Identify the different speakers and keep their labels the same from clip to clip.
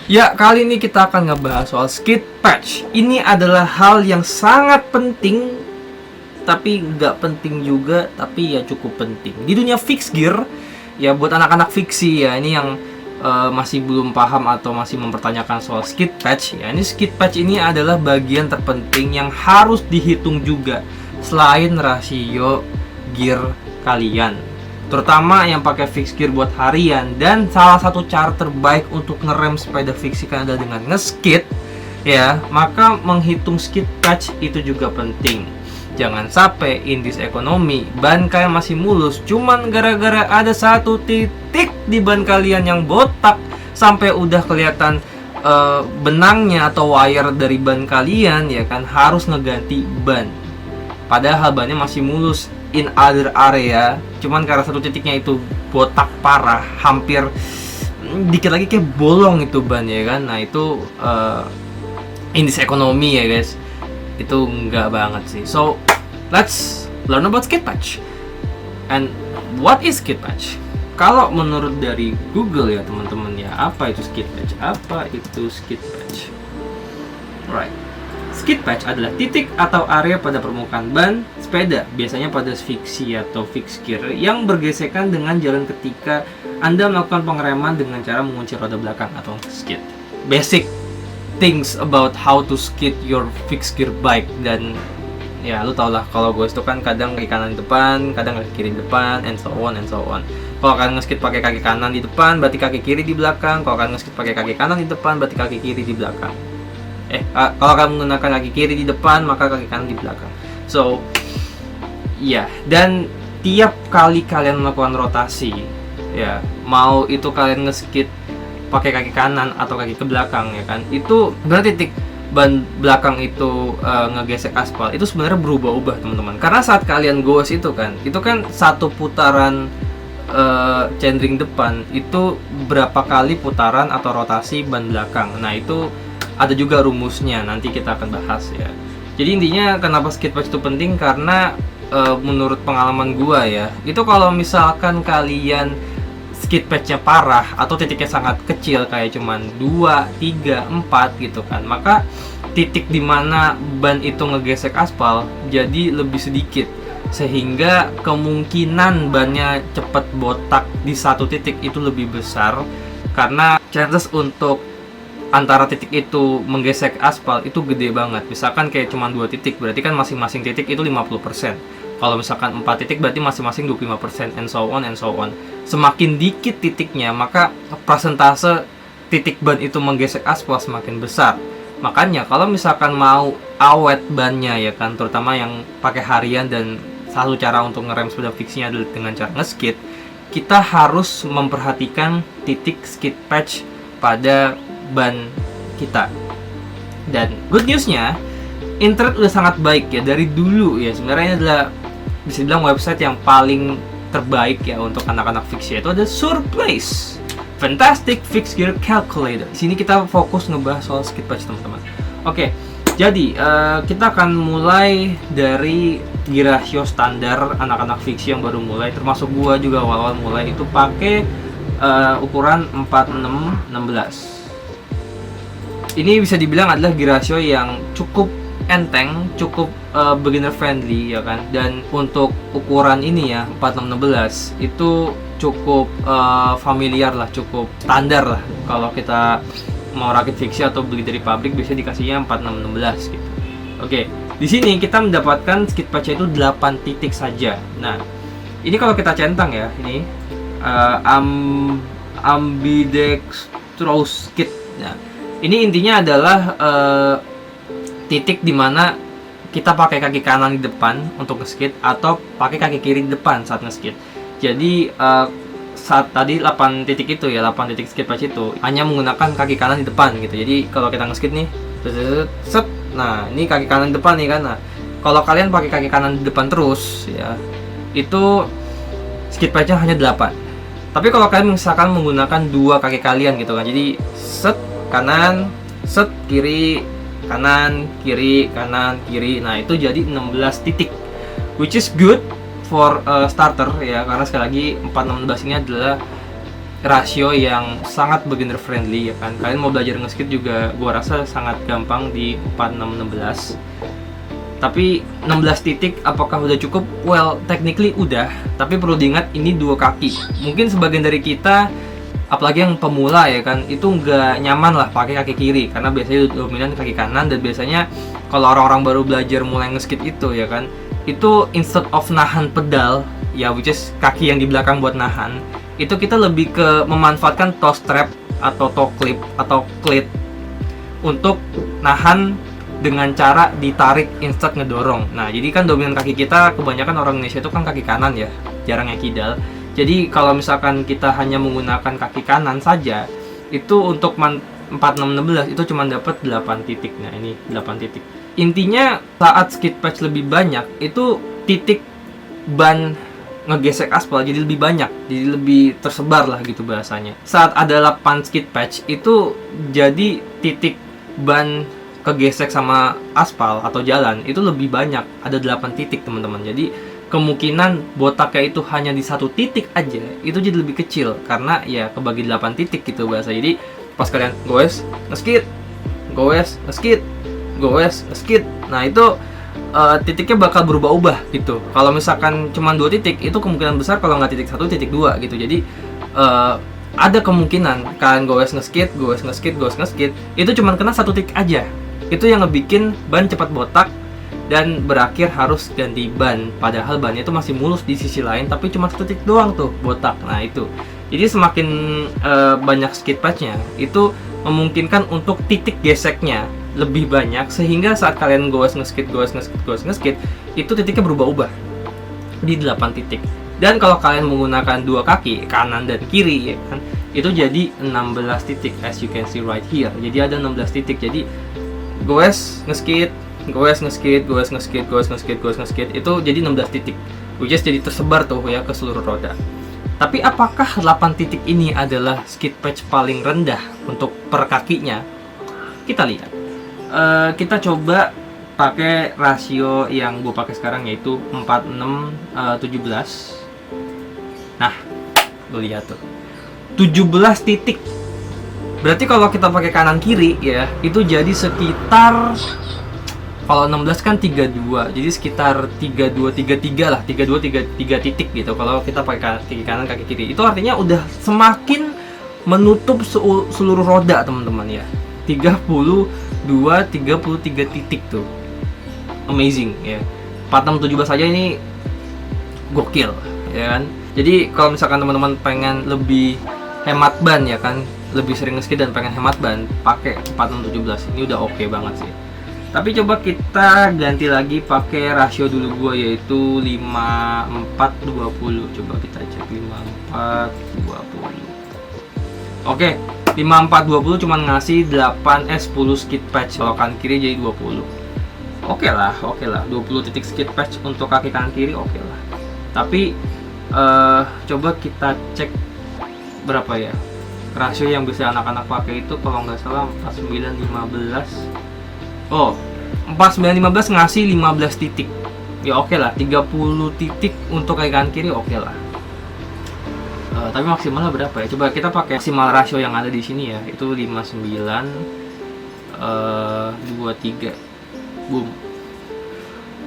Speaker 1: Ya, kali ini kita akan ngebahas soal skid patch. Ini adalah hal yang sangat penting, tapi nggak penting juga, tapi ya cukup penting. Di dunia fixed gear, ya buat anak-anak fiksi ya, ini yang masih belum paham atau masih mempertanyakan soal skid patch. Ya, ini skid patch ini adalah bagian terpenting yang harus dihitung juga, selain rasio gear kalian. Terutama yang pakai fixed gear buat harian, dan salah satu cara terbaik untuk ngerem sepeda fiksi kan adalah dengan nge-skid ya, maka menghitung skid patch itu juga penting. Jangan sampai in this economy ban kalian masih mulus cuman gara-gara ada satu titik di ban kalian yang botak sampai udah kelihatan benangnya atau wire dari ban kalian ya kan, harus ngeganti ban padahal bannya masih mulus in other area, cuman karena satu titiknya itu botak parah, hampir dikit lagi kayak bolong itu ban ya kan. Nah itu in this economy ya guys, itu enggak banget sih. So let's learn about skid patch. And what is skid patch? Kalau menurut dari Google ya teman-teman ya, apa itu skid patch? Apa itu skid patch? Right. Skid patch adalah titik atau area pada permukaan ban sepeda, biasanya pada fiksi atau fixed gear, yang bergesekan dengan jalan ketika Anda melakukan pengereman dengan cara mengunci roda belakang atau skid. Basic things about how to skid your fixed gear bike. Dan ya lu tau lah, kalau gue itu kan kadang kaki kanan di depan, kadang kaki kiri di depan, and so on and so on. Kalau kalian nge-skid pakai kaki kanan di depan, berarti kaki kiri di belakang. Kalau kalian nge-skid pakai kaki kanan di depan, berarti kaki kiri di belakang. Kalau kalian menggunakan kaki kiri di depan, maka kaki kanan di belakang. So ya, dan tiap kali kalian melakukan rotasi ya, mau itu kalian nge-skid pakai kaki kanan atau kaki ke belakang ya kan, itu berarti titik ban belakang itu ngegesek aspal itu sebenarnya berubah-ubah teman-teman. Karena saat kalian goes itu kan satu putaran centering depan itu berapa kali putaran atau rotasi ban belakang. Nah itu ada juga rumusnya, nanti kita akan bahas ya. Jadi intinya kenapa skid patch itu penting, karena menurut pengalaman gua ya, itu kalau misalkan kalian skid patch-nya parah atau titiknya sangat kecil kayak cuman 2, 3, 4 gitu kan, maka titik dimana ban itu ngegesek aspal jadi lebih sedikit, sehingga kemungkinan bannya cepat botak di satu titik itu lebih besar, karena chances untuk antara titik itu menggesek aspal itu gede banget. Misalkan kayak cuma 2 titik, berarti kan masing-masing titik itu 50%. Kalau misalkan 4 titik berarti masing-masing 25%, and so on and so on. Semakin dikit titiknya, maka persentase titik ban itu menggesek aspal semakin besar. Makanya kalau misalkan mau awet bannya ya kan, terutama yang pakai harian, dan satu cara untuk ngerem sepeda fiksinya adalah dengan cara nge-skid, kita harus memperhatikan titik skid patch pada ban kita. Dan good newsnya, internet udah sangat baik ya dari dulu ya. Sebenarnya ini adalah bisa dibilang website yang paling terbaik ya untuk anak-anak fiksi, itu ada Surplace Fantastic Fixed Gear Calculator. Di sini kita fokus ngebahas soal skid patch teman-teman. Oke, jadi kita akan mulai dari gear ratio standar anak-anak fiksi yang baru mulai, termasuk gua juga awal-awal mulai itu pakai ukuran 4616. Ini bisa dibilang adalah gear ratio yang cukup enteng, cukup beginner friendly ya kan. Dan untuk ukuran ini ya 4616 itu cukup familiar lah, cukup standar lah. Kalau kita mau rakit fiksi atau beli dari pabrik biasanya dikasihnya 4616 gitu. Oke, di sini kita mendapatkan skid patch itu 8 titik saja. Nah, ini kalau kita centang ya, ini ambidextrous skid. Nah, ini intinya adalah titik dimana kita pakai kaki kanan di depan untuk nge-skid atau pakai kaki kiri di depan saat nge-skid. Jadi saat tadi 8 titik itu ya, 8 titik skid patch itu hanya menggunakan kaki kanan di depan gitu. Jadi kalau kita nge-skid nih, set, nah ini kaki kanan di depan nih kan. Nah, kalau kalian pakai kaki kanan di depan terus ya, itu skid patch-nya hanya 8. Tapi kalau kalian misalkan menggunakan 2 kaki kalian gitu kan, jadi set kanan, set kiri, kanan, kiri, kanan, kiri. Nah, itu jadi 16 titik, which is good for starter ya, karena sekali lagi 416 ini adalah rasio yang sangat beginner friendly ya kan. Kalian mau belajar nge-skate juga gua rasa sangat gampang di 4616. Tapi 16 titik apakah udah cukup? Well, technically udah, tapi perlu diingat ini 2 kaki. Mungkin sebagian dari kita, apalagi yang pemula ya kan, itu nggak nyaman lah pakai kaki kiri karena biasanya dominan kaki kanan. Dan biasanya kalau orang-orang baru belajar mulai nge-skate itu ya kan, itu instead of nahan pedal ya, which is kaki yang di belakang buat nahan, itu kita lebih ke memanfaatkan toe strap atau toe clip atau cleat untuk nahan dengan cara ditarik instead ngedorong. Nah, jadi kan dominan kaki kita kebanyakan orang Indonesia itu kan kaki kanan ya, jarang yang kidal. Jadi kalau misalkan kita hanya menggunakan kaki kanan saja, itu untuk 4616 itu cuma dapat 8 titik. Nah, ini 8 titik. Intinya saat skid patch lebih banyak, itu titik ban ngegesek aspal jadi lebih banyak, jadi lebih tersebar lah gitu bahasanya. Saat ada 8 skid patch itu jadi titik ban kegesek sama aspal atau jalan itu lebih banyak, ada 8 titik teman-teman. Jadi kemungkinan botaknya itu hanya di 1 titik aja itu jadi lebih kecil karena ya kebagi 8 titik gitu bahasa. Jadi pas kalian goes nge-skid, goes nge-skid, goes nge-skid, nah itu titiknya bakal berubah-ubah gitu. Kalau misalkan cuma 2 titik itu kemungkinan besar kalau nggak titik 1, titik 2 gitu. Jadi ada kemungkinan kalian goes nge-skid, goes nge-skid, goes nge-skid itu cuma kena 1 titik aja. Itu yang ngebikin ban cepat botak dan berakhir harus ganti ban. Padahal bannya itu masih mulus di sisi lain tapi cuma 1 titik doang tuh botak. Nah itu. Jadi semakin banyak skid patch-nya itu memungkinkan untuk titik geseknya lebih banyak sehingga saat kalian goes nge-skid, goes nge-skid, goes nge-skid itu titiknya berubah-ubah di 8 titik. Dan kalau kalian menggunakan 2 kaki kanan dan kiri ya kan, itu jadi 16 titik as you can see right here. Jadi ada 16 titik. Jadi goes nge-skid, goes nge-skid, goes nge-skid, goes nge-skid, goes nge-skid itu jadi 16 titik, which is jadi tersebar tuh ya ke seluruh roda. Tapi apakah 8 titik ini adalah skid patch paling rendah untuk per kakinya? Kita lihat. Kita coba pakai rasio yang gue pakai sekarang yaitu 4617. Nah, lo lihat tuh 17 titik. Berarti kalau kita pakai kanan kiri ya, itu jadi sekitar, kalau 16 kan 32, jadi sekitar 32 33 lah, 32 33 titik gitu. Kalau kita pakai kaki kanan kaki kiri, itu artinya udah semakin menutup seluruh roda teman-teman ya. 33 titik tuh, amazing ya. 4617 saja ini gokil ya kan. Jadi kalau misalkan teman-teman pengen lebih hemat ban ya kan, lebih sering nge-skid dan pengen hemat ban, pakai 4617 ini udah oke banget sih. Tapi coba kita ganti lagi pakai rasio dulu gua yaitu 5420. Coba kita cek 5420. Oke, 5420 cuma ngasih 8 10 skid patch. Kalau kanan kiri jadi 20. Oke lah. 20 titik skid patch untuk kaki kanan kiri oke lah. Tapi coba kita cek berapa ya rasio yang bisa anak-anak pakai itu. Kalau nggak salah 4915. Oh, 4915 ngasih 15 titik. Ya oke lah, 30 titik untuk kaki kanan kiri oke lah. Tapi maksimalnya berapa ya? Coba kita pakai maksimal rasio yang ada di sini ya, itu 59 23. Boom.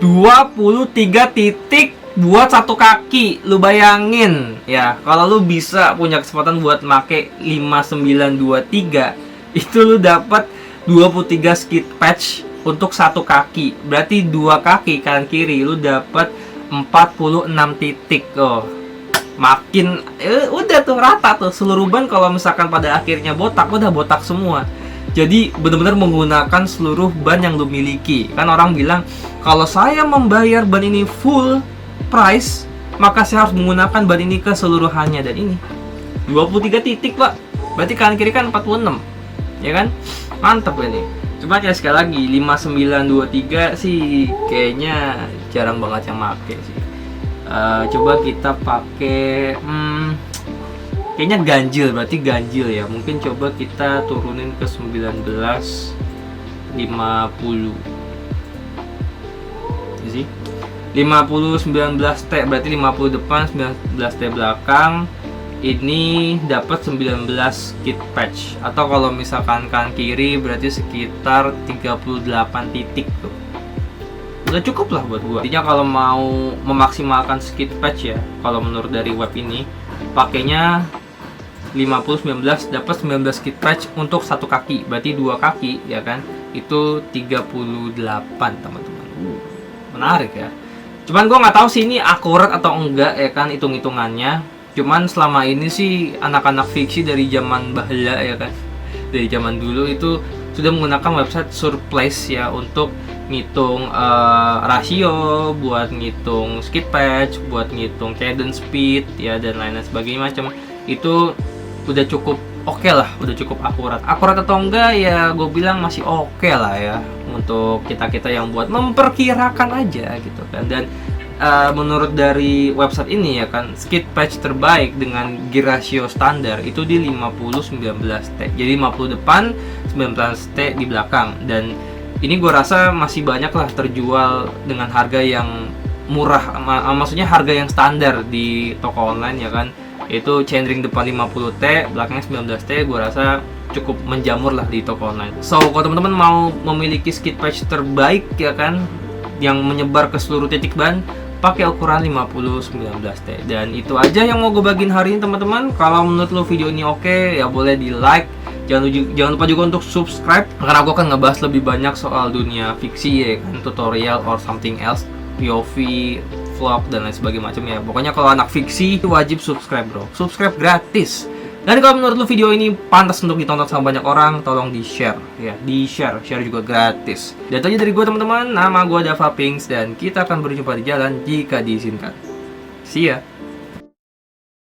Speaker 1: 23 titik buat 1 kaki. Lu bayangin ya, kalau lu bisa punya kesempatan buat make 5923, itu lu dapat 23 skid patch untuk 1 kaki. Berarti 2 kaki kanan kiri lu dapat 46 titik. Oh, makin udah tuh rata tuh seluruh ban. Kalau misalkan pada akhirnya botak, udah botak semua. Jadi benar-benar menggunakan seluruh ban yang lu miliki. Kan orang bilang kalau saya membayar ban ini full price, maka saya harus menggunakan ban ini keseluruhannya. Dan ini 23 titik pak, berarti kanan kiri kan 46 ya kan, mantap ini. Cuma ya sekali lagi 5923 sih kayaknya jarang banget yang make sih. Coba kita pakai kayaknya ganjil, berarti ganjil ya. Mungkin coba kita turunin ke 1950 sih. 50 19 T berarti 50 depan, 19 T belakang. ini dapat 19 skid patch, atau kalau misalkan kanan kiri berarti sekitar 38 titik tuh. Udah cukup lah buat gua. Intinya kalau mau memaksimalkan skid patch ya, kalau menurut dari web ini pakainya 50-19, dapat 19 skid patch untuk satu kaki, berarti dua kaki ya kan, itu 38 teman-teman. Menarik ya. Cuman gue nggak tahu sih ini akurat atau enggak ya kan hitung-hitungannya. Cuman selama ini sih anak-anak fiksi dari zaman bahla ya kan, dari zaman dulu itu sudah menggunakan website Surplace ya untuk ngitung rasio, buat ngitung skid patch, buat ngitung cadence speed ya dan lain-lain sebagainya macam. Itu udah cukup oke lah, udah cukup akurat. Akurat atau enggak ya gue bilang masih oke lah ya untuk kita-kita yang buat memperkirakan aja gitu kan. Dan menurut dari website ini ya kan, skid patch terbaik dengan gear ratio standar itu di 50-19T. Jadi 50 depan, 19T di belakang. Dan ini gue rasa masih banyak lah terjual dengan harga yang murah, maksudnya harga yang standar di toko online ya kan. Itu chainring depan 50T, belakangnya 19T, gue rasa cukup menjamur lah di toko online. So, kalau teman-teman mau memiliki skid patch terbaik ya kan, yang menyebar ke seluruh titik ban, pakai ukuran 50-19T. Dan itu aja yang mau gue bagiin hari ini teman-teman. Kalau menurut lo video ini oke, ya boleh di like. Jangan lupa juga untuk subscribe, karena aku akan ngebahas lebih banyak soal dunia fiksi ya kan, tutorial or something else, POV, vlog dan lain sebagainya macam ya. Pokoknya kalau anak fiksi wajib subscribe bro, subscribe gratis. Dan kalau menurut lu video ini pantas untuk ditonton sama banyak orang, tolong di-share ya, share juga gratis. Dan itu aja dari gue teman-teman, nama gue Dava Pinks dan kita akan berjumpa di jalan jika diizinkan. See ya.